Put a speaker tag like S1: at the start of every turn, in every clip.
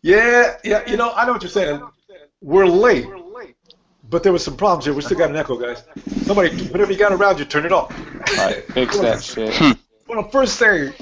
S1: Yeah, yeah. I know what you're saying. We're late, but there was some problems here. We still got an echo, guys. Somebody, whatever you got around you, turn it off.
S2: All right, fix that shit.
S1: Well, first thing,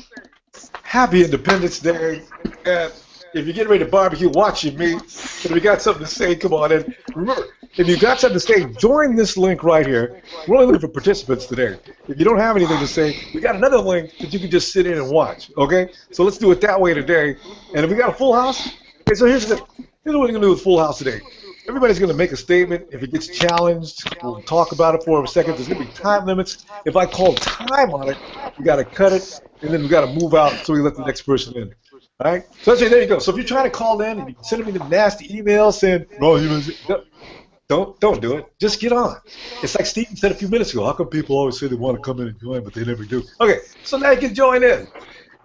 S1: happy Independence Day. And if you're getting ready to barbecue, watch your meat. And if you got something to say, come on in. Remember, if you got something to say, join this link right here. We're only looking for participants today. If you don't have anything to say, we got another link that you can just sit in and watch. Okay? So let's do it that way today. And if we got a full house, okay, so here's what we're going to do with full house today. Everybody's going to make a statement. If it gets challenged, we'll talk about it for a second. There's going to be time limits. If I call time on it, we got to cut it, and then we got to move out so we let the next person in. All right? So there you go. So if you're trying to call in and you send me the nasty email saying, no, don't do it. Just get on. It's like Steven said a few minutes ago. How come people always say they want to come in and join, but they never do? Okay, so now you can join in.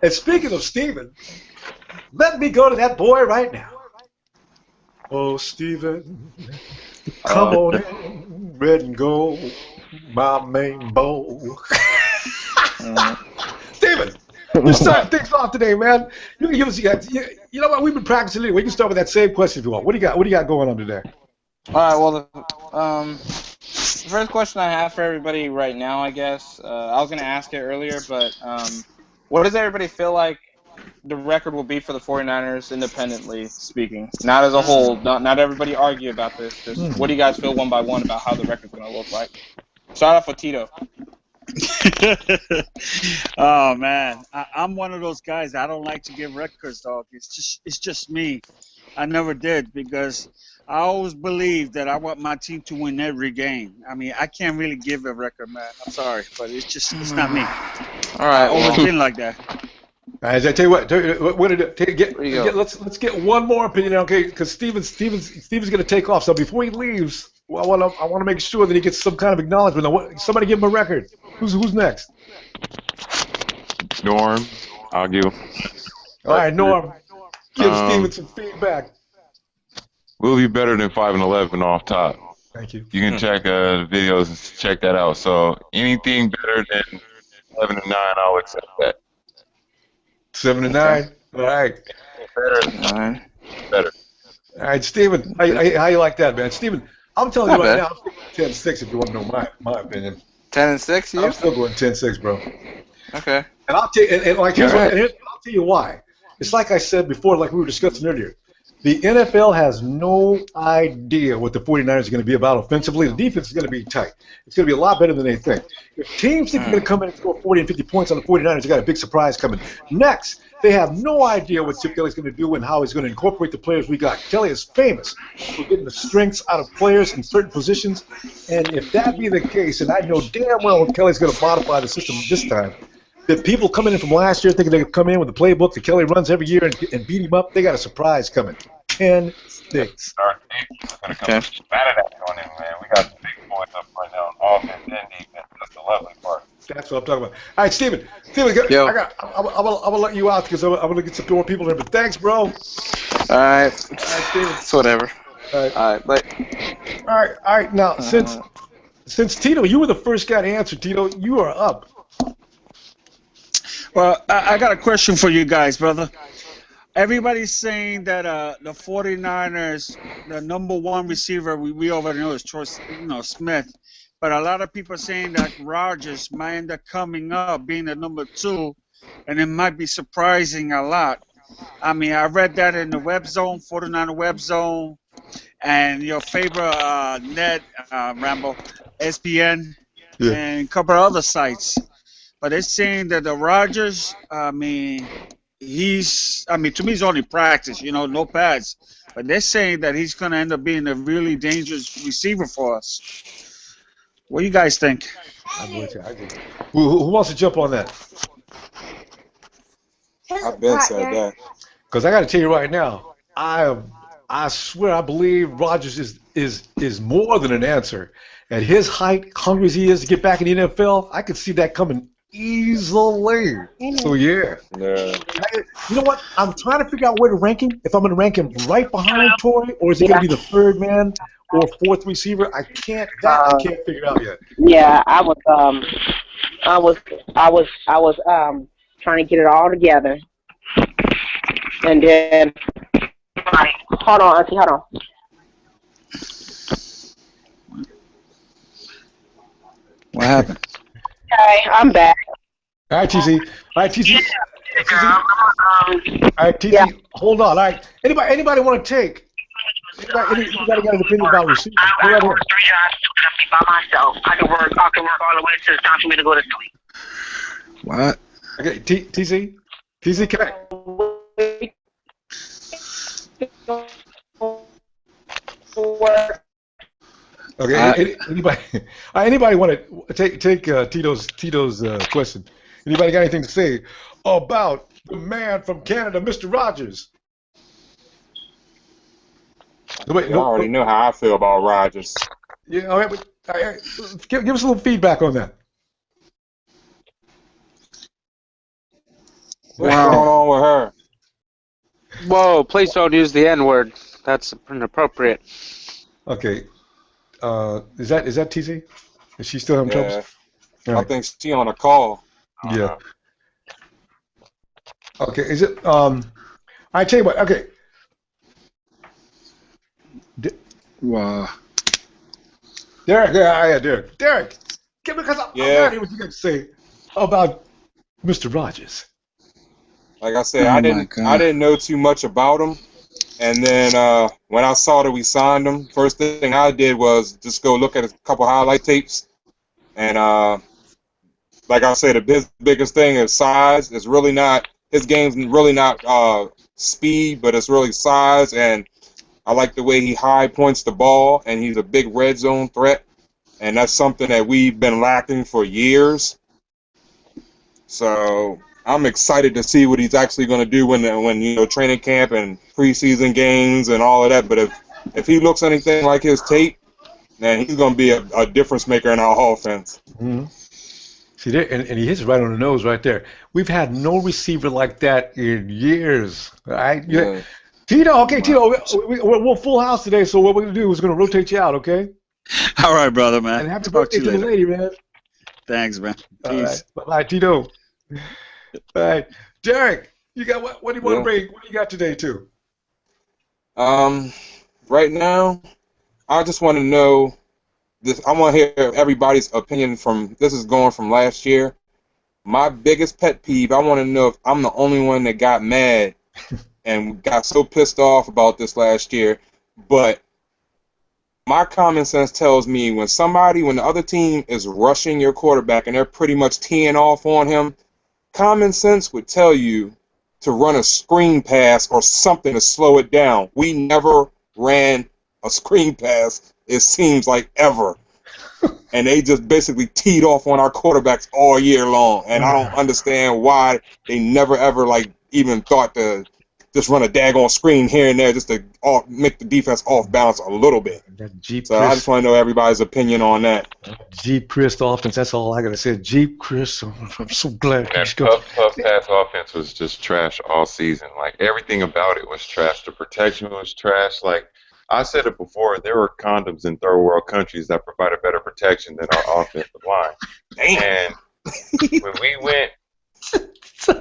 S1: And speaking of Steven, let me go to that boy right now. Oh, Steven, come on in, red and gold, my main bow. Steven, you start things off today, man. You can give us, you know what? We've been practicing it. We can start with that same question if you want. What do you got going on today?
S2: All right, well, the first question I have for everybody right now, I guess, I was going to ask it earlier, but what does everybody feel like the record will be for the 49ers independently speaking? Not as a whole. Not everybody argue about this. Just what do you guys feel one by one about how the record's going to look like? Start off with Tito.
S3: Oh man, I'm one of those guys. I don't like to give records, dog. It's just me. I never did because I always believe that I want my team to win every game. I mean, I can't really give a record, man. I'm sorry, but it's not me.
S2: All right,
S3: I've always been like that.
S1: As I tell you what, let's get one more opinion, okay? Because Steven's going to take off. So before he leaves, I want to make sure that he gets some kind of acknowledgement. Now, somebody give him a record. Who's next?
S4: Norm, I'll give.
S1: All right, Norm, give Steven some feedback.
S4: We'll be better than 5-11 off top.
S1: Thank you.
S4: You can check the videos and check that out. So anything better than 11-9, I'll accept that.
S1: 7-9. All right.
S4: Better than 9. Better.
S1: All right, Steven, how you like that, man? Steven, I'm telling you right now, I'm sticking 10-6 if you want to know my opinion.
S2: 10-6, you?
S1: I'm still going 10-6, bro.
S2: Okay.
S1: And I'll tell you, and like I'll tell you why. It's like I said before, like we were discussing earlier. The NFL has no idea what the 49ers are going to be about offensively. The defense is going to be tight. It's going to be a lot better than they think. If teams think they're going to come in and score 40 and 50 points on the 49ers, they got a big surprise coming. Next, they have no idea what Chip Kelly's going to do and how he's going to incorporate the players we got. Kelly is famous for getting the strengths out of players in certain positions. And if that be the case, and I know damn well Kelly's going to modify the system this time, that people coming in from last year thinking they could come in with the playbook that Kelly runs every year and beat him up, they got a surprise coming. 10-6.
S4: Okay. Saturday going in, man. We got the big boys up right now on offense and defense. That's the lovely part.
S1: That's what I'm talking about. All right, Steven, I'm gonna let you out because I'm gonna get some more people here. But thanks, bro.
S2: All right, Steven. It's whatever. All right, bye.
S1: All right. Now, since Tito, you were the first guy to answer. Tito, you are up.
S3: Well, I got a question for you guys, brother. Everybody's saying that the 49ers, the number one receiver, we already know is Smith. But a lot of people are saying that Rodgers might end up coming up, being the number 2, and it might be surprising a lot. I mean, I read that in the web zone, 49er web zone, and your favorite net, Rambo, SPN, and a couple of other sites. But they're saying that the Rodgers, to me, he's only practice, no pads. But they're saying that he's going to end up being a really dangerous receiver for us. What do you guys think?
S1: I'm with you. Who wants to jump on that?
S2: I've been said that.
S1: Because I got to tell you right now, I swear I believe Rodgers is more than an answer. At his height, hungry as he is to get back in the NFL, I could see that coming easily. So, yeah. You know what? I'm trying to figure out where to rank him. If I'm going to rank him right behind Torrey, or is he going to be the third man or fourth receiver? I can't figure it out yet.
S5: Yeah, I was trying to get it all together, and then Right. Hold on, Auntie. Hold on.
S3: What happened?
S5: Okay, I'm back.
S1: All right, TC. All right, TC.
S5: Yeah,
S1: TC.
S5: girl.
S1: All right, TC.
S5: Yeah.
S1: Hold on. All right. Anybody want to take? Anybody got an opinion about receivers? Go right
S5: I work
S1: ahead.
S5: 3 jobs to be by myself. I can work all the way till it's time for me to go to sleep.
S3: What?
S1: Okay, TC. TC, can I? Okay. Anybody want to take Tito's question? Anybody got anything to say about the man from Canada, Mr. Rogers? Wait,
S4: You already know how I feel about Rodgers.
S1: Yeah, all right, give us a little feedback on that.
S4: What's going on with her?
S6: Whoa, please don't use the N-word. That's inappropriate.
S1: Okay. Is that TC? Is she still having troubles?
S4: Yeah.
S1: Right.
S4: I think she on a call.
S1: Yeah. Okay. Is it? I tell you what. Okay.
S3: Wow.
S1: Derek. Yeah, Derek. Derek. Because I gotta hear what you got to say about Mr. Rogers.
S4: Like I said, I didn't know too much about him. And then when I saw that we signed him, first thing I did was just go look at a couple highlight tapes. And like I said, his biggest thing is size. It's really not, his game's really not speed, but it's really size. And I like the way he high points the ball, and he's a big red zone threat. And that's something that we've been lacking for years. So I'm excited to see what he's actually going to do when training camp and preseason games and all of that. But if he looks anything like his tape, then he's going to be a difference maker in our offense.
S1: Mm-hmm. See there, and he hits it right on the nose right there. We've had no receiver like that in years. Right?
S4: Yeah.
S1: Tito, okay, Tito, we're full house today, so what we're going to do is going to rotate you out, okay?
S3: All right, brother, man.
S1: And happy birthday to the lady, man.
S3: Thanks, man. Peace.
S1: All right. Bye, Tito. All right. Derek, you got what do you want to bring? What do you got today, too?
S4: Right now, I just want to know this. I want to hear everybody's opinion from, this is going from last year. My biggest pet peeve, I want to know if I'm the only one that got mad and got so pissed off about this last year, but my common sense tells me when the other team is rushing your quarterback and they're pretty much teeing off on him, common sense would tell you to run a screen pass or something to slow it down. We never ran a screen pass, it seems like, ever. And they just basically teed off on our quarterbacks all year long. And I don't understand why they never ever even thought to just run a daggone screen here and there just to make the defense off balance a little bit. So I just want to know everybody's opinion on that.
S1: Jeep Chris offense, that's all I got to say. Jeep Chris, I'm so glad.
S7: That puff pass offense was just trash all season. Like, everything about it was trash. The protection was trash. Like, I said it before, there were condoms in third world countries that provided better protection than our offensive line. And when we went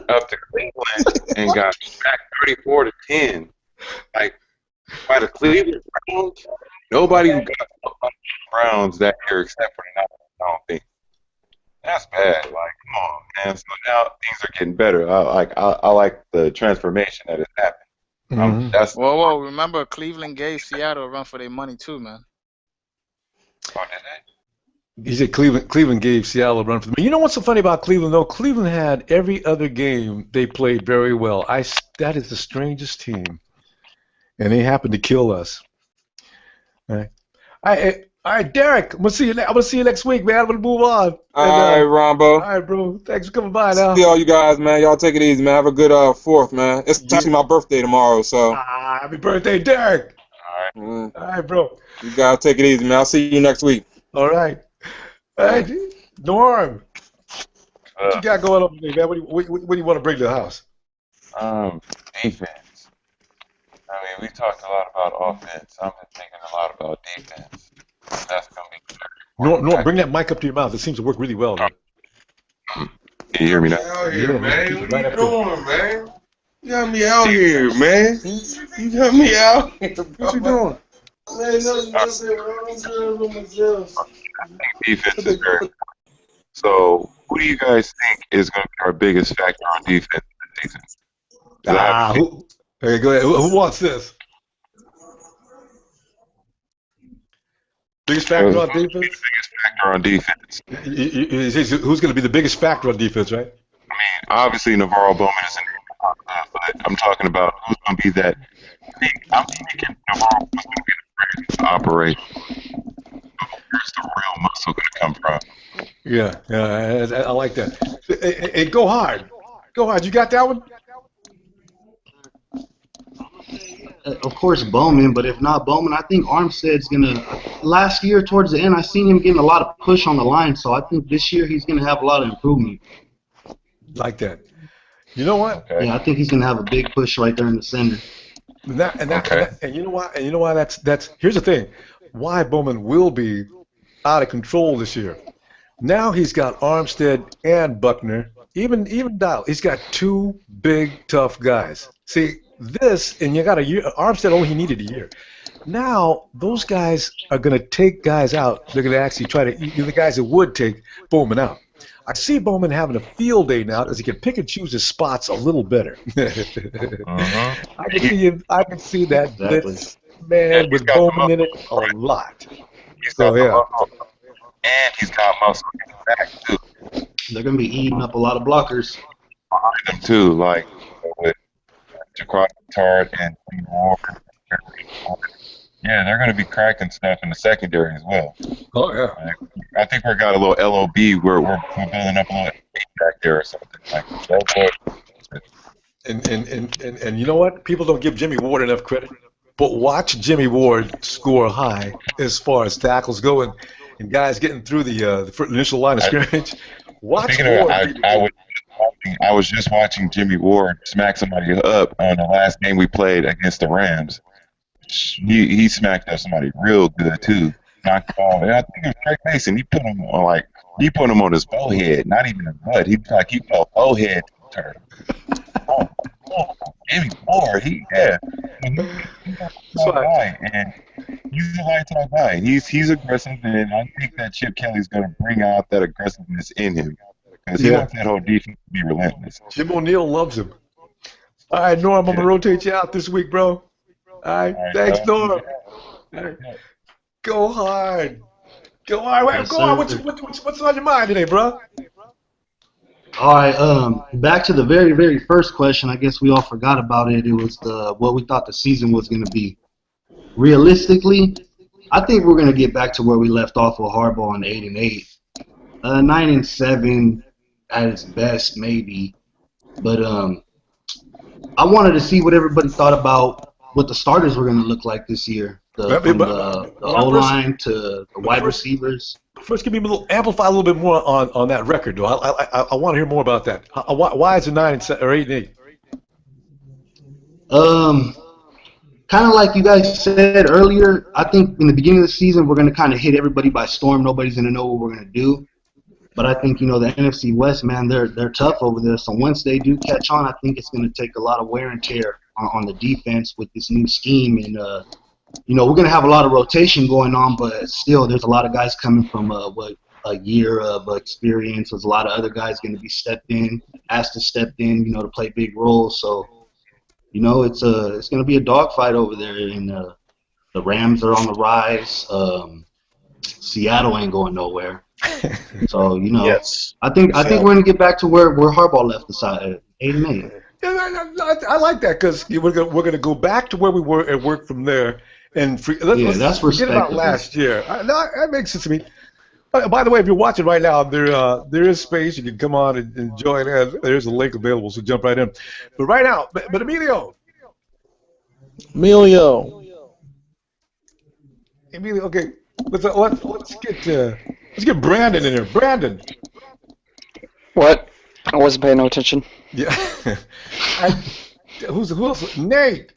S7: up to Cleveland and got back 34-10, like, by the Cleveland Browns, nobody who got the Browns that year except for the Niners, I don't think. That's bad. Like, come on, man. So now things are getting better. I like the transformation that has happened.
S1: Mm-hmm.
S8: Whoa! Remember, Cleveland gave Seattle a run for their money too, man.
S7: Oh, did they?
S1: He said Cleveland gave Seattle a run for the money. You know what's so funny about Cleveland, though? Cleveland had every other game they played very well. That is the strangest team, and they happened to kill us. All right, Derek. I'm gonna see you next week, man. I'm gonna move on.
S4: All right, Ronbo.
S1: All right, bro. Thanks for coming by now.
S4: See all you guys, man. Y'all take it easy, man. Have a good 4th, man. It's actually my birthday tomorrow, so.
S1: Happy birthday, Derek.
S7: All right.
S1: All right, bro.
S4: You guys take it easy, man. I'll see you next week.
S1: All right. Hey, Norm. What you got going on today, man? What do you want to bring to the house?
S7: Defense. I mean, we talked a lot about offense. I've been thinking a lot about defense. That's going to be better.
S1: Norm, bring that mic up to your mouth. It seems to work really well, man.
S7: Can you hear me now?
S4: Hell yeah, man. What are you doing, man?
S9: You got me out here, man. You got me out here, bro.
S1: What you doing?
S9: Man, nothing, bro. I'm good with myself.
S7: Defense is very. So, who do you guys think is going to be our biggest factor on defense this season? 'Cause I haven't seen
S1: Who? Hey, go ahead. Who wants this? Biggest factor on defense?
S7: biggest factor on defense.
S1: Who's going to be the biggest factor on defense, right?
S7: I mean, obviously Navarro Bowman isn't, but I'm talking about who's going to be that. I'm thinking Navarro Bowman's going to be the first to operate. Where's the real muscle going to come from?
S1: Yeah, I like that. Hey, go hard. Go hard. You got that one?
S10: Of course, Bowman, but if not Bowman, I think Armstead's gonna. Last year, towards the end, I seen him getting a lot of push on the line, so I think this year he's gonna have a lot of improvement.
S1: Like that. You know what?
S7: Okay.
S10: Yeah, I think he's gonna have a big push right there in the center.
S1: And you know why? And you know why? That's. Here's the thing. Why Bowman will be out of control this year. Now he's got Armstead and Buckner, even Dial. He's got two big, tough guys. See. And you got a year. Armstead only needed a year. Now those guys are going to take guys out. They're going to actually try to eat the guys that would take Bowman out. I see Bowman having a field day now because he can pick and choose his spots a little better. I can see that.
S10: Exactly.
S1: Man, with Bowman in it, a lot.
S7: He's got muscle, and he's got muscle in the back too.
S10: They're gonna be eating up a lot of blockers.
S7: Behind them too, like with Jaquan Tard and Ward. Yeah, they're going to be cracking stuff in the secondary as well.
S1: Oh yeah.
S7: I think we got a little LOB where we're building up a little back there or something like that.
S1: And you know what? People don't give Jimmy Ward enough credit. But watch Jimmy Ward score high as far as tackles go and guys getting through the initial line of scrimmage. Watch Ward.
S7: I was just watching Jimmy Ward smack somebody up on the last game we played against the Rams. He smacked up somebody real good too. Knocked the ball. And I think it was Greg Mason. He put him on his bowhead, not even his butt. He felt bowhead turn. Jimmy Ward, he's a guy, and he's a high top guy. He's aggressive, and I think that Chip Kelly's going to bring out that aggressiveness in him. Because he wants that whole defense to be relentless.
S1: Jim O'Neill loves him. All right, Norm, I'm going to rotate you out this week, bro. All right, thanks, Norm. Right. Go hard. Go hard. Wait, go on. What's on your mind today, bro?
S10: All right, back to the very, very first question. I guess we all forgot about it. It was what we thought the season was going to be. Realistically, I think we're going to get back to where we left off with Harbaugh on 8-8. 9-7 at its best, maybe. But I wanted to see what everybody thought about what the starters were going to look like this year. From the O-line to the wide receivers.
S1: First, give me amplify a little bit more on that record, though. I want to hear more about that. Why is it 9 or 8-8?
S10: Kind of like you guys said earlier, I think in the beginning of the season we're going to kind of hit everybody by storm. Nobody's going to know what we're going to do. But I think, the NFC West, man, they're tough over there. So once they do catch on, I think it's going to take a lot of wear and tear on the defense with this new scheme. And, we're going to have a lot of rotation going on, but still there's a lot of guys coming from a year of experience. There's a lot of other guys going to be asked to step in, to play big roles. So, it's going to be a dogfight over there. And the Rams are on the rise. Seattle ain't going nowhere. So yes. I think we're gonna get back to where Harbaugh left the side at 8-8.
S1: Yeah, I like that because we're gonna go back to where we were and work from there. And let's forget about last year. That makes sense to me. By the way, if you're watching right now, there is space. You can come on and join in. There's a link available, so jump right in. But right now, but Emilio, okay. Let's get Brandon in here. Brandon.
S11: What? I wasn't paying no attention.
S1: Yeah. Who else? Nate.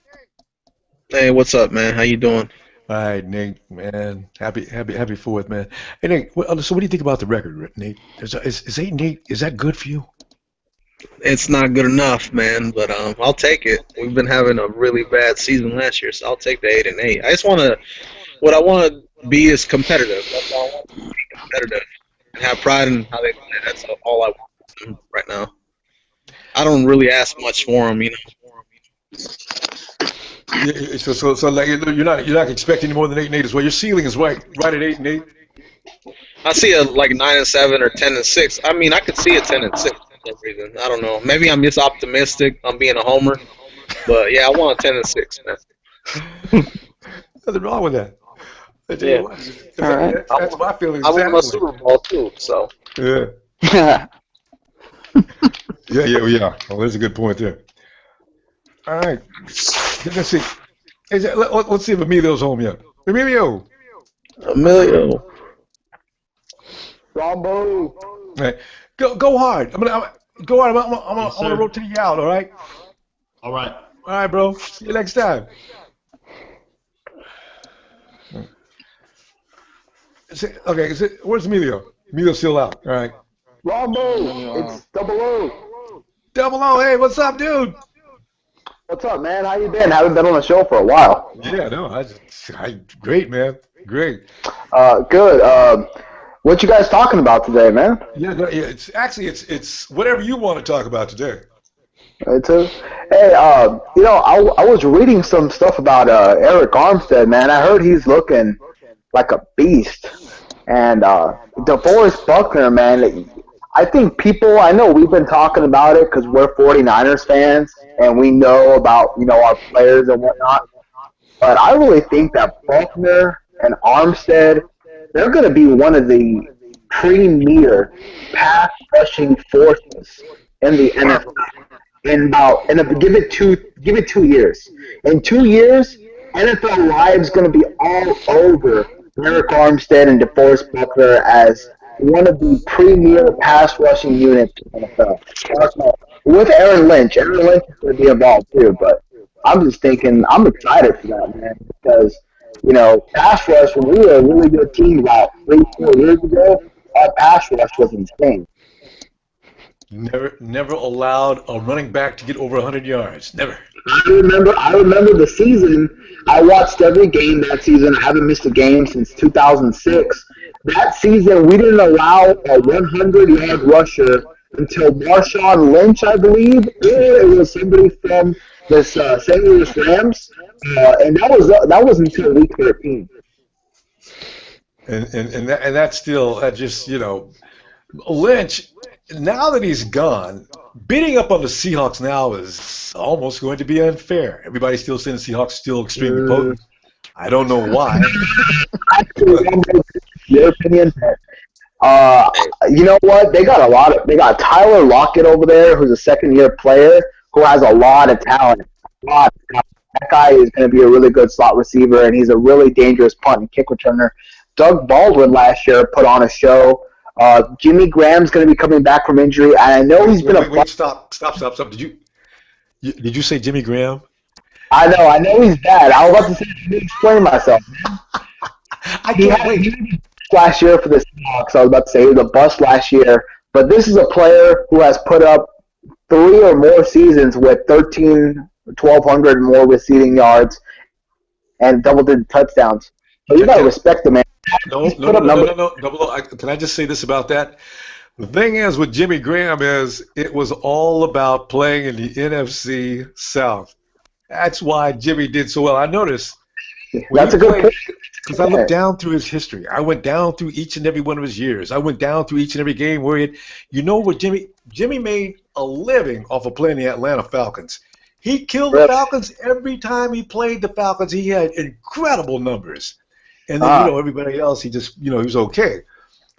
S12: Hey, what's up, man? How you doing?
S1: All right, Nate, man. Happy 4th, man. Hey, Nate. So, what do you think about the record, Nate? Is 8-8? Is that good for you?
S12: It's not good enough, man. But I'll take it. We've been having a really bad season last year, so I'll take the 8-8. I just want to. What I want to be is competitive. That's all I want to be competitive and have pride in how they play. That's all I want from them right now. I don't really ask much for them, you know.
S1: So like you're not expecting any more than 8-8 as well. Your ceiling is right at 8-8.
S12: I see a like 9-7 or 10-6. I mean, I could see a 10-6 for some reason. I don't know. Maybe I'm just optimistic. I'm being a homer, but yeah, I want a 10-6, man.
S1: Nothing wrong with that.
S12: Yeah.
S11: All right.
S1: That's my feeling.
S12: I won my
S1: Exactly.
S12: Super Bowl too, so.
S1: Yeah. Yeah. Well, there's a good point there. All right. Let's see. Let's see if Emilio's home yet. Emilio.
S13: Ronbo.
S1: All right. Go hard. I'm gonna rotate you out. All right.
S10: All right.
S1: All right, bro. See you next time. Where's Emilio? Emilio's still out. All right.
S13: Ronbo. It's Double O.
S1: Double O. Hey, what's up, dude?
S13: What's up, man? How you been? Haven't been on the show for a while.
S1: Yeah, no, great, man. Great.
S13: Good. What you guys talking about today, man?
S1: Yeah, it's whatever you want to talk about today.
S13: Hey, I was reading some stuff about Eric Armstead, man. I heard he's looking like a beast. And DeForest Buckner, man, I think I know we've been talking about it because we're 49ers fans and we know about, our players and whatnot. But I really think that Buckner and Armstead, they're going to be one of the premier pass rushing forces in the NFL. Give it 2 years. In 2 years, NFL Live's going to be all over Eric Armstead and DeForest Buckner as one of the premier pass rushing units in the NFL. With Aaron Lynch. Aaron Lynch is going to be involved too, but I'm just thinking, I'm excited for that, man, because, pass rush, when we were a really good team about 3-4 years ago, our pass rush was insane.
S1: Never allowed a running back to get over 100 yards. Never.
S13: I remember the season. I watched every game that season. I haven't missed a game since 2006. That season, we didn't allow a 100-yard rusher until Marshawn Lynch, I believe. It was somebody from the St. Louis Rams, and that was until week 13.
S1: And that's still Lynch. Now that he's gone, beating up on the Seahawks now is almost going to be unfair. Everybody's still saying the Seahawks still extremely potent. I don't know why.
S13: Your opinion? You know what? They got Tyler Lockett over there, who's a second-year player who has a lot of talent. That guy is going to be a really good slot receiver, and he's a really dangerous punt and kick returner. Doug Baldwin last year put on a show. Jimmy Graham's going to be coming back from injury, and I know he's been
S1: Wait, stop. Did you say Jimmy Graham?
S13: I know he's bad. I was about to say, let me explain myself.
S1: I can't wait.
S13: Last year for the Seahawks, I was about to say he was a bust last year, but this is a player who has put up 3 or more seasons with 1,200 more receiving yards and double-digit touchdowns. So you got to respect the man.
S1: No. Can I just say this about that? The thing is with Jimmy Graham is it was all about playing in the NFC South. That's why Jimmy did so well. I noticed.
S13: That's a good point.
S1: Because I looked down through his history. I went down through each and every one of his years. I went down through each and every game where what Jimmy made a living off of playing the Atlanta Falcons. He killed the Falcons every time he played the Falcons. He had incredible numbers. And then, everybody else, he just, he was okay.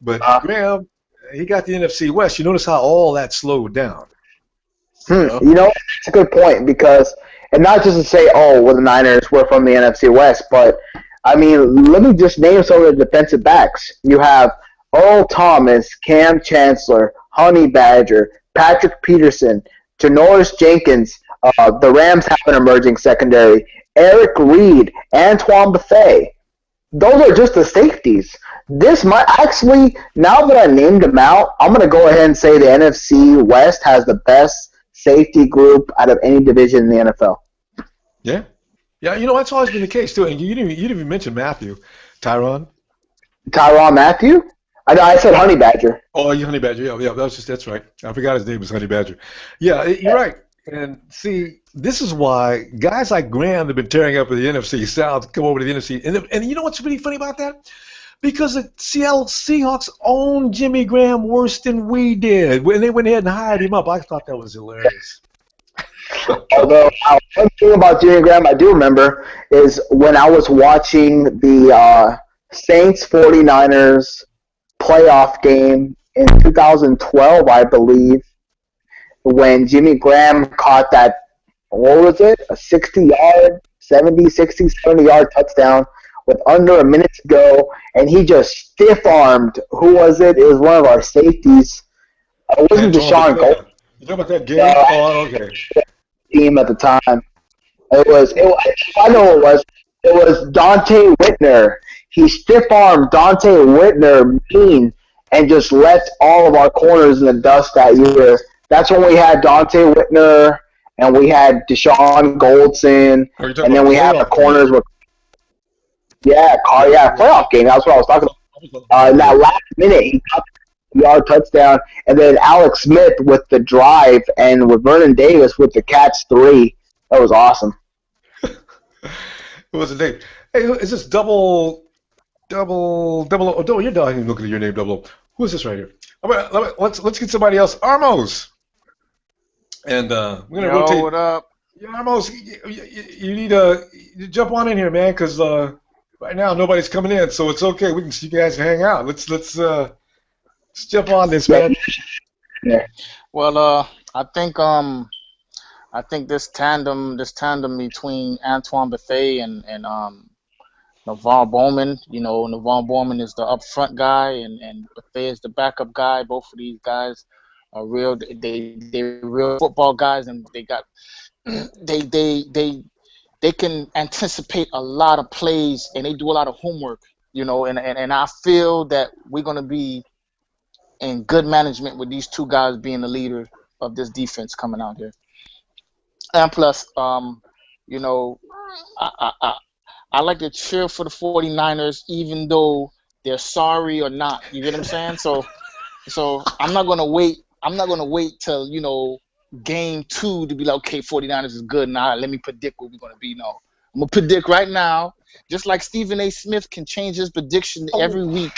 S1: But Graham, he got the NFC West. You notice how all that slowed down.
S13: It's a good point because, and not just to say, the Niners were from the NFC West, but, I mean, let me just name some of the defensive backs. You have Earl Thomas, Cam Chancellor, Honey Badger, Patrick Peterson, Janoris Jenkins. The Rams have an emerging secondary. Eric Reed, Antoine Buffet. those are just the safeties. This might actually, now that I named them out, I'm going to go ahead and say the NFC West has the best safety group out of any division in the NFL.
S1: Yeah. Yeah, that's always been the case, too. And you didn't even mention Matthew. Tyrann
S13: Matthew? I said Honey Badger.
S1: Oh, you Honey Badger. Yeah, that's right. I forgot his name was Honey Badger. Yeah, you're right. And see, this is why guys like Graham have been tearing up with the NFC South, come over to the NFC. And you know what's really funny about that? Because the Seattle Seahawks owned Jimmy Graham worse than we did. When they went ahead and hired him up, I thought that was hilarious.
S13: Although, one thing about Jimmy Graham I do remember is when I was watching the Saints 49ers playoff game in 2012, I believe, when Jimmy Graham caught that, what was it, a 60-yard, 70-yard touchdown with under a minute to go, and he just stiff-armed, who was it? It was one of our safeties. It wasn't Deshaun Gold.
S1: You know about that game? Oh, okay.
S13: Team at the time. I know it was. It was Dante Whitner. He stiff-armed Dante Whitner mean and just left all of our corners in the dust that year. That's when we had Dante Whitner and we had Deshaun Goldson, and then we had the corners with playoff game. That's what I was talking about. In that last minute, he got the yard touchdown, and then Alex Smith with the drive, and with Vernon Davis with the catch 3. That was awesome.
S1: What was the name? Hey, is this double? Oh, you're not even looking at your name, double. Who is this right here? Let's get somebody else. Armos. And we're gonna rotate.
S8: What up?
S1: Yeah, Armos, you need to jump on in here, man, because right now nobody's coming in, so it's okay. You guys can hang out. Let's jump on this, man.
S13: Yeah.
S8: Well, I think this tandem between Antoine Bethea and Navarre Bowman. Navarre Bowman is the upfront guy, and Bethea is the backup guy. Both of these guys are real. They're real football guys, and they can anticipate a lot of plays, and they do a lot of homework. And I feel that we're gonna be in good management with these two guys being the leader of this defense coming out here. And plus, I like to cheer for the 49ers even though they're sorry or not. You get what I'm saying? So I'm not gonna wait. I'm not gonna wait till game 2 to be like, okay, 49ers is good now. Let me predict what we're gonna be. No, I'm gonna predict right now. Just like Stephen A. Smith can change his prediction every week,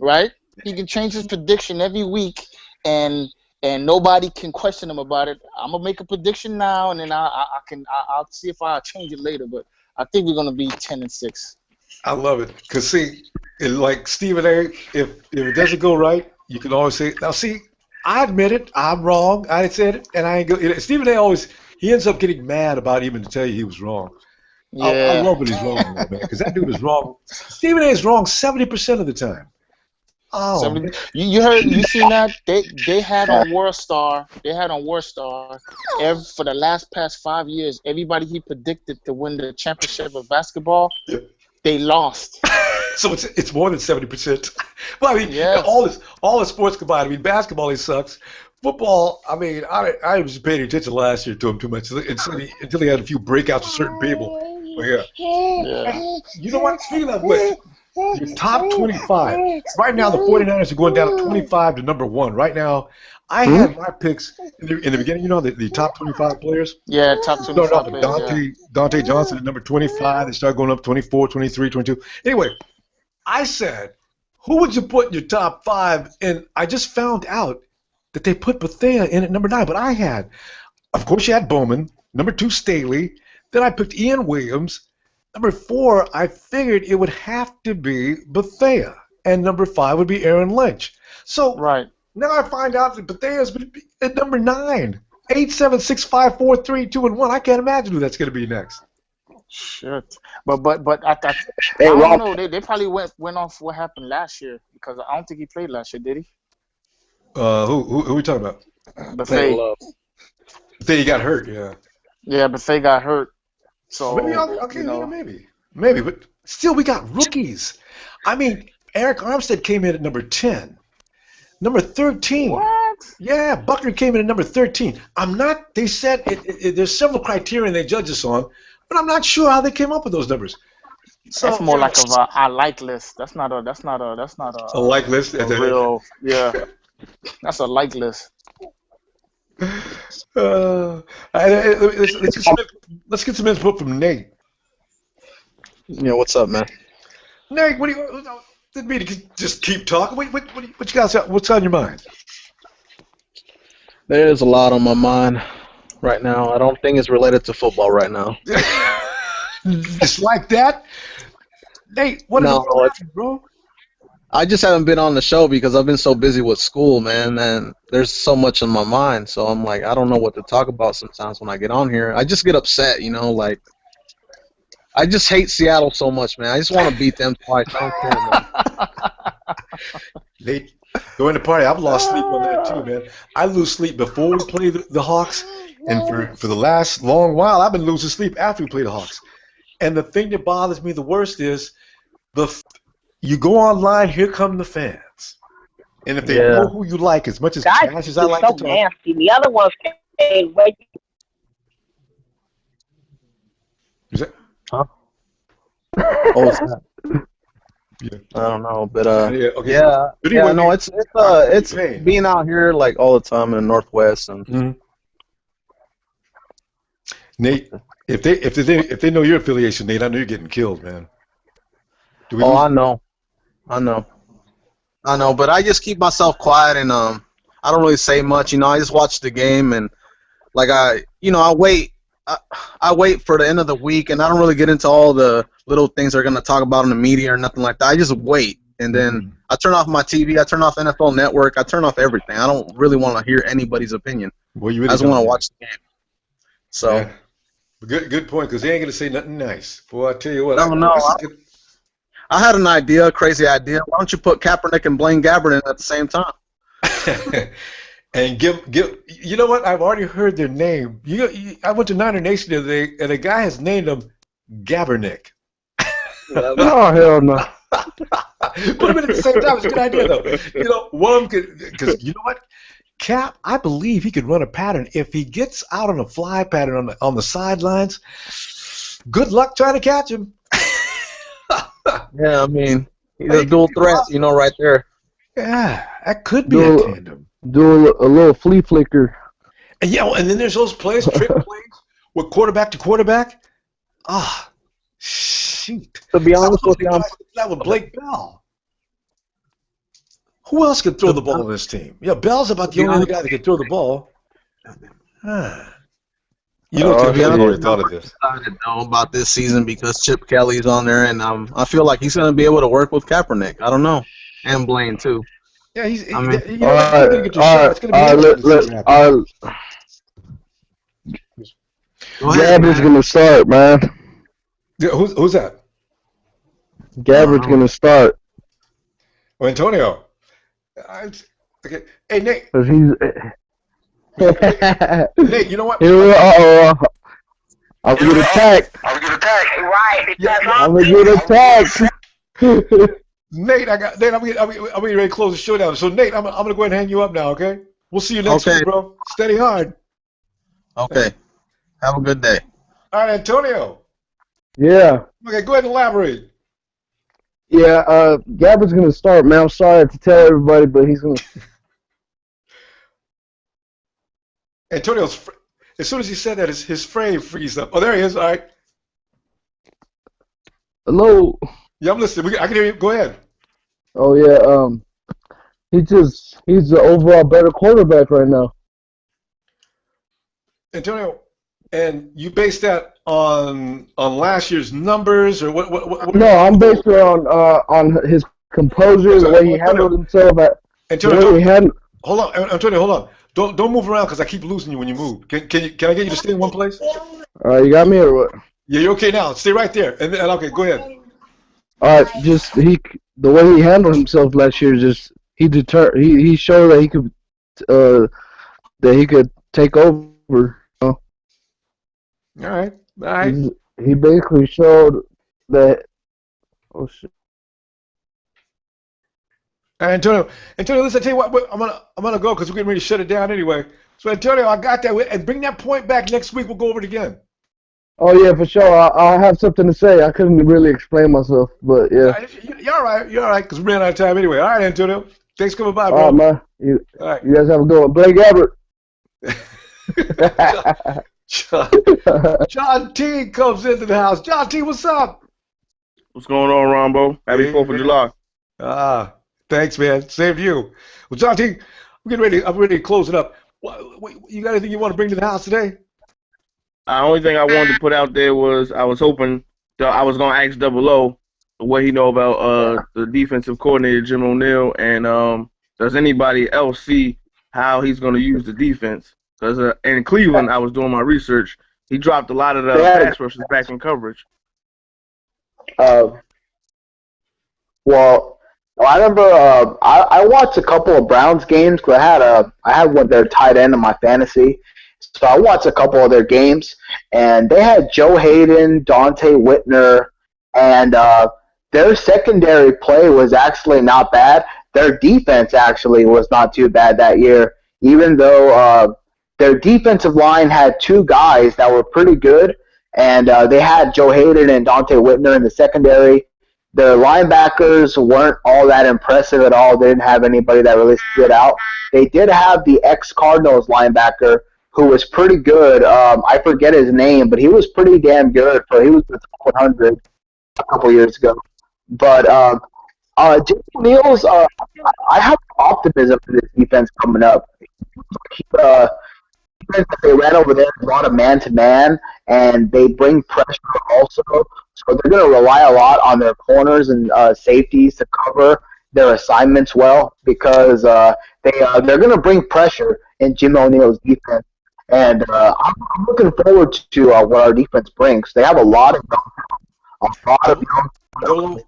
S8: right? He can change his prediction every week, and nobody can question him about it. I'm gonna make a prediction now, and then I'll see if I change it later. But I think we're gonna be 10-6.
S1: I love it, cause see, like Stephen A. If it doesn't go right, you can always say. Now, see, I admit it. I'm wrong. I said it, and I ain't go. Stephen A. he ends up getting mad about even to tell you he was wrong.
S8: Yeah.
S1: I love when he's wrong, man, because that dude is wrong. Stephen A. is wrong 70% of the time. Oh,
S8: you seen that? They had on WorldStar. They had on WorldStar for the past 5 years. Everybody he predicted to win the championship of basketball, they lost.
S1: So it's more than 70%. Well, I mean,
S8: yes.
S1: all the sports combined. I mean, basketball sucks. Football, I mean, I was paying attention last year to him too much until he had a few breakouts with certain people. But yeah. You know what? Speaking of which, your top 25. Right now, the 49ers are going down at 25 to number 1. Right now, I had my picks in the beginning. The top 25 players.
S8: Yeah, top 25
S1: started off with Dante Johnson at number 25. They started going up 24, 23, 22. Anyway, I said, who would you put in your top 5? And I just found out that they put Bethea in at number 9. But of course, you had Bowman. Number 2, Staley. Then I picked Ian Williams. Number 4, I figured it would have to be Bethea. And number 5 would be Aaron Lynch. So now I find out that Bethea's at number 9. 8, 7, 6, 5, 4, 3, 2, and 1. I can't imagine who that's going to be next.
S8: Shit. But I don't know. They probably went off what happened last year, because I don't think he played last year, did he?
S1: Who are we talking about?
S8: Bethea.
S1: Bethea got hurt, yeah.
S8: Yeah, Bethea got hurt. So
S1: maybe maybe. Maybe, but still, we got rookies. I mean, Eric Armstead came in at number 10. Number 13.
S8: What?
S1: Yeah, Buckner came in at number 13. They said there's several criteria they judge us on, but I'm not sure how they came up with those numbers. So,
S8: That's more like a I like list. That's not a
S1: like list.
S8: a real, yeah. That's a like list.
S1: Let's get some input from Nate.
S12: Yeah, what's up, man?
S1: Nate, what do you? Didn't mean to just keep talking. What you got? What's on your mind?
S12: There's a lot on my mind right now. I don't think it's related to football right now.
S1: Just like that, Nate. What is it, bro?
S12: I just haven't been on the show because I've been so busy with school, man, and there's so much on my mind. So I'm like, I don't know what to talk about sometimes when I get on here. I just get upset, like. I just hate Seattle so much, man. I just want to beat them twice. I don't care, man.
S1: Nate, going to party. I've lost sleep on that too, man. I lose sleep before we play the Hawks, and for the last long while, I've been losing sleep after we play the Hawks. And the thing that bothers me the worst is you go online, here come the fans, and if they know who you like as much as Cash as I like to talk.
S5: Nasty. The other ones can't wait.
S1: Is that?
S12: Huh? Oh, what's that?
S1: Yeah.
S12: I don't know, but no, it's being out here like all the time in the Northwest and.
S1: Mm-hmm. Nate, if they know your affiliation, Nate, I know you're getting killed, man.
S12: I know, but I just keep myself quiet and I don't really say much, I just watch the game and like I wait. I wait for the end of the week, and I don't really get into all the little things they're going to talk about in the media or nothing like that. I just wait, and then I turn off my TV, I turn off NFL Network, I turn off everything. I don't really want to hear anybody's opinion.
S1: Well, you really
S12: I just want to watch the game. So,
S1: yeah. Good point, because they ain't going to say nothing nice. Boy, I tell you what.
S12: I had an idea, a crazy idea. Why don't you put Kaepernick and Blaine Gabbert in at the same time?
S1: And give you know what? I've already heard their name. I went to Niner Nation the other day, and a guy has named him Gabernick.
S14: Oh, hell no.
S1: Put them in at the same time. It's a good idea, though. One could, because you know what? Cap, I believe he could run a pattern. If he gets out on a fly pattern on the sidelines, good luck trying to catch him.
S12: Yeah, I mean, he's a dual threat, right there.
S1: Yeah, that could be a tandem.
S14: Do a little flea flicker.
S1: And and then there's those plays, trick plays, with quarterback to quarterback. Ah, shoot.
S14: To be honest with you,
S1: that with Blake Bell. Who else could throw the ball on this team? Yeah, Bell's about the only other guy that can throw the ball. You don't think I've already thought of this.
S12: I didn't know about this season because Chip Kelly's on there, and I feel like he's going to be able to work with Kaepernick. I don't know, and Blaine too.
S1: Yeah, he's
S14: going to
S1: get your shot. It's going to be
S14: Gabbard's going to start, man.
S1: Yeah, who's that?
S14: Gabbard's going to start.
S1: Oh, Antonio. Okay. Hey, Nate. Nate, you know what?
S14: I'll get attacked.
S5: Right.
S14: I'm going to get attacked.
S1: Nate, I'm getting ready to close the show down. So, Nate, I'm going to go ahead and hang you up now, okay? We'll see you next week, bro. Steady hard.
S12: Okay. Have a good day.
S1: All right, Antonio.
S14: Yeah.
S1: Okay, go ahead and elaborate.
S14: Yeah, Gabbard's going to start, man. I'm sorry to tell everybody, but he's going to.
S1: Antonio's, as soon as he said that, his frame freezed up. Oh, there he is. All right.
S14: Hello.
S1: Yeah, I'm listening. I can hear you. Go ahead.
S14: Oh, yeah. He's the overall better quarterback right now.
S1: Antonio, and you based that on last year's numbers, or what?
S14: No, I'm based it on his composure, the way he handled himself.
S1: Antonio, hold on, Antonio, hold on. Don't move around because I keep losing you when you move. Can I get you to stay in one place?
S14: You got me or what?
S1: Yeah, you're okay now. Stay right there. And okay, go ahead.
S14: All right, just the way he handled himself last year, just he showed that he could take over.
S1: All right.
S14: He basically showed the oh shit.
S1: Antonio, listen, I tell you what, I'm gonna go because we're getting ready to shut it down anyway. So Antonio, I got that, and bring that point back next week. We'll go over it again.
S14: Oh yeah, for sure. I'll have something to say. I couldn't really explain myself, but yeah.
S1: You're all right. You're all right because we ran out of time anyway. All right, Antonio. Thanks for coming by, bro.
S14: All right, man. You
S1: All right.
S14: you guys have a good one. Blake Everett.
S1: John T comes into the house. John T, what's up?
S9: What's going on, Ronbo? Happy 4th of July.
S1: Thanks, man. Same to you. Well, John T, I'm ready to close it up. You got anything you want to bring to the house today?
S9: The only thing I wanted to put out there was I was hoping that I was going to ask Double O what he know about the defensive coordinator, Jim O'Neill, and does anybody else see how he's going to use the defense? Because in Cleveland, I was doing my research. He dropped a lot of the pass rushers back in coverage.
S13: Well, I remember I watched a couple of Browns games because I had one their tight end in my fantasy, so I watched a couple of their games, and they had Joe Hayden, Dante Whitner, and their secondary play was actually not bad. Their defense actually was not too bad that year, even though their defensive line had two guys that were pretty good, and they had Joe Hayden and Dante Whitner in the secondary. Their linebackers weren't all that impressive at all. They didn't have anybody that really stood out. They did have the ex-Cardinals linebacker who was pretty good. I forget his name, but he was pretty damn good. He was the top 100 a couple years ago. But Jim O'Neill's, I have optimism for this defense coming up. They ran over there a lot of man-to-man, and they bring pressure also. So they're going to rely a lot on their corners and safeties to cover their assignments well because they're going to bring pressure in Jim O'Neill's defense. And I'm looking forward to what our defense brings. They have a lot of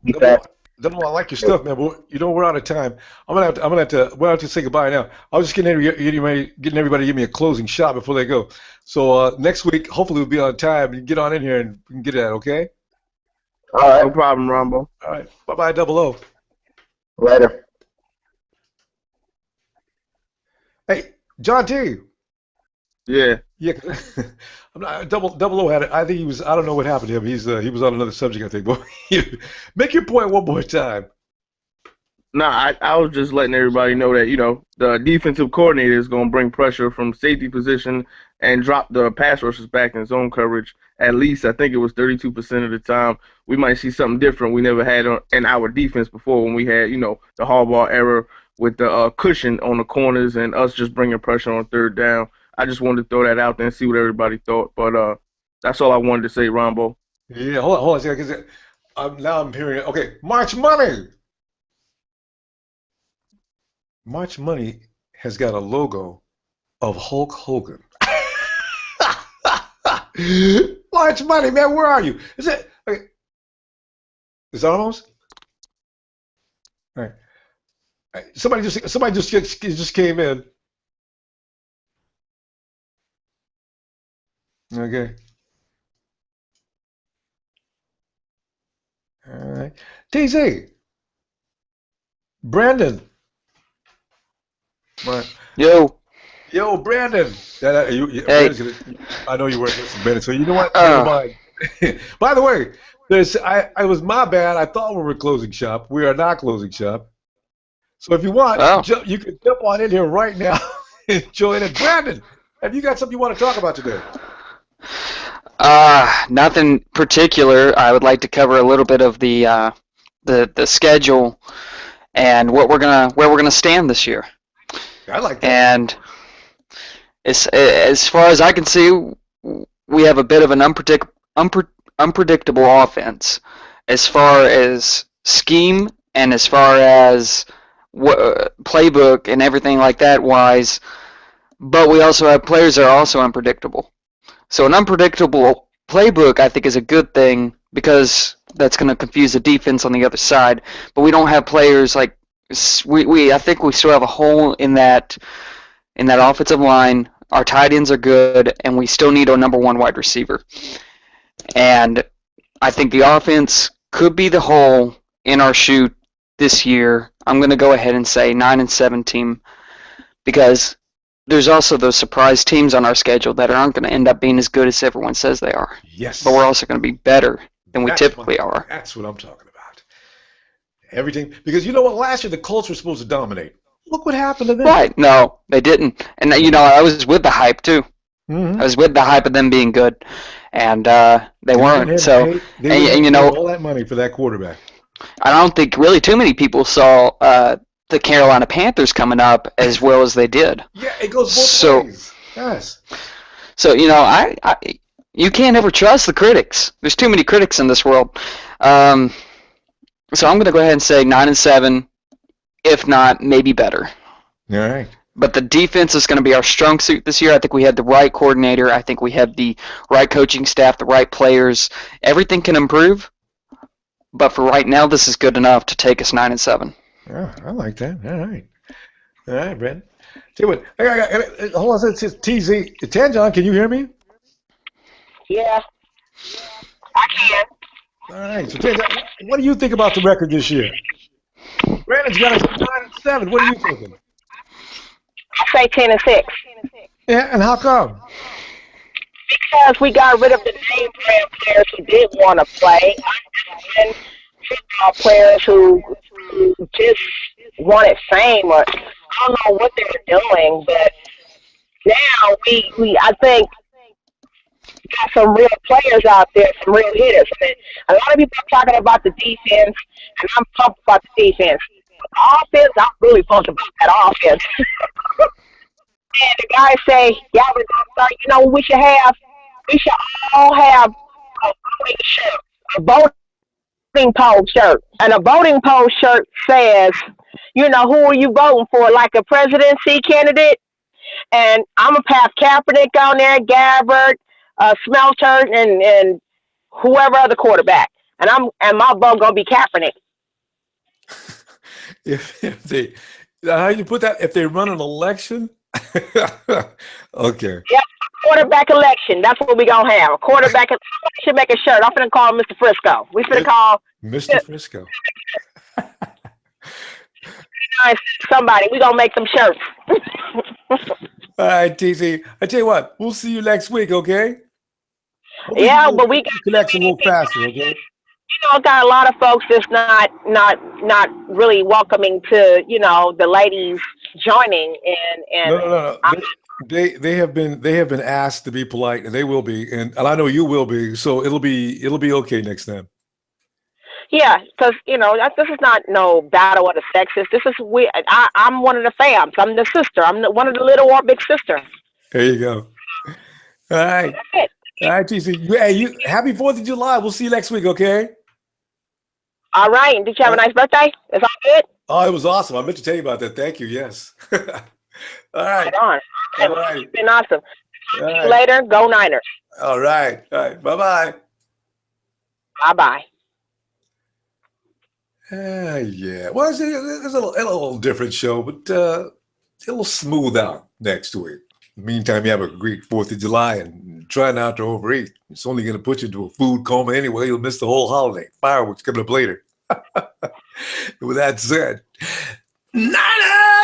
S13: defense.
S1: Double, I like your stuff, man. But we're out of time. we'll have to say goodbye now. I was just getting everybody to give me a closing shot before they go. So next week, hopefully, we'll be on time and get on in here and we can get that. Okay.
S13: All right.
S9: No problem, Ronbo.
S1: All right. Bye, Double O.
S13: Later.
S1: Hey, John T.
S9: Yeah.
S1: Yeah. I'm not, Double O had it. I think he was. I don't know what happened to him. He was on another subject, I think. But make your point one more time.
S9: No, I was just letting everybody know that the defensive coordinator is going to bring pressure from safety position and drop the pass rushers back in zone coverage. At least I think it was 32% of the time. We might see something different we never had in our defense before when we had the Harbaugh era with the cushion on the corners and us just bringing pressure on third down. I just wanted to throw that out there and see what everybody thought. But that's all I wanted to say, Ronbo.
S1: Yeah, hold on a second. Now I'm hearing it. Okay, March Money. March Money has got a logo of Hulk Hogan. March Money, man, where are you? Is it? Okay. Is it almost? All right. All right. Somebody just came in. Okay. All right. TZ. Brandon.
S11: Yo.
S1: Yo, Brandon.
S11: Hey.
S1: I know you weren't listening, Brandon. So you know what? Never mind. By the way, I was my bad. I thought we were closing shop. We are not closing shop. So if you want, you can jump on in here right now and join it. Brandon, have you got something you want to talk about today?
S11: Nothing particular. I would like to cover a little bit of the schedule and where we're gonna stand this year.
S1: I like that.
S11: And as far as I can see, we have a bit of an unpredictable offense as far as scheme and as far as playbook and everything like that wise. But we also have players that are also unpredictable. So an unpredictable playbook, I think, is a good thing because that's going to confuse the defense on the other side. But we don't have players like I think we still have a hole in that offensive line. Our tight ends are good, and we still need our number one wide receiver. And I think the offense could be the hole in our shoe this year. I'm going to go ahead and say 9-7 team because there's also those surprise teams on our schedule that aren't going to end up being as good as everyone says they are.
S1: Yes.
S11: But we're also going to be better than we typically are.
S1: That's what I'm talking about. Everything. Because you know what? Last year the Colts were supposed to dominate. Look what happened to them.
S11: Right. No, they didn't. And, I was with the hype, too.
S1: Mm-hmm.
S11: I was with the hype of them being good. And they weren't. So,
S1: they all that money for that quarterback.
S11: I don't think really too many people saw the Carolina Panthers coming up as well as they did.
S1: Yeah, it goes both ways. Yes.
S11: So, I you can't ever trust the critics. There's too many critics in this world. So I'm going to go ahead and say 9-7, if not, maybe better.
S1: All right.
S11: But the defense is going to be our strong suit this year. I think we have the right coordinator. I think we have the right coaching staff, the right players. Everything can improve. But for right now, this is good enough to take us 9-7.
S1: Oh, I like that. All right, Brent. Tell you what, hold on a second. TZ, Tanjon, can you hear me?
S5: Yeah, I can.
S1: All right. So, Tanjon, what do you think about the record this year? Brandon's got us at 9-7. What are you thinking?
S5: I say 10-6.
S1: Yeah, and how come?
S5: Because we got rid of the name brand players who did want to play, and football players who just wanted fame, or I don't know what they were doing, but now we I think got some real players out there, some real hitters. And a lot of people are talking about the defense, and I'm pumped about the defense. The offense, I'm really pumped about that offense. And the guys say, yeah, we're going to start, we should all have a voting shirt, a voting poll shirt. And a voting poll shirt says, who are you voting for, like a presidency candidate? And I'm going to have Kaepernick on there, Gabbard, Smelter, and whoever other quarterback. And my vote going to be Kaepernick.
S1: If they, how you put that? If they run an election? Okay.
S5: Yep, quarterback election. That's what we're going to have. A quarterback. Somebody should make a shirt. I'm going to call Mr. Frisco. We're going to call
S1: Mr. Frisco.
S5: Somebody. We're going to make some shirts.
S1: All right, TC. I tell you what, we'll see you next week, okay?
S5: Yeah, but we got
S1: to connect a little faster, okay?
S5: Got a lot of folks that's not really welcoming to, the ladies joining and
S1: No. They have been asked to be polite, and they will be, and I know you will be. So it'll be okay next time.
S5: Yeah, because this is not no battle of the sexes. This is I'm one of the fams. I'm the sister. I'm one of the little or big sister.
S1: There you go. All right. All right, TC. Hey, happy 4th of July. We'll see you next week, okay?
S5: All right. Did you have a nice birthday? Is all good?
S1: Oh, it was awesome. I meant to tell you about that. Thank you. Yes. All right.
S5: All right. It's been awesome.
S1: All right.
S5: Later. Go Niners.
S1: All right. Bye-bye.
S5: Bye-bye.
S1: Yeah. Well, it's a little different show, but it'll smooth out next week. In the meantime, you have a great 4th of July and try not to overeat. It's only going to put you into a food coma anyway. You'll miss the whole holiday. Fireworks coming up later. With that said, Niners!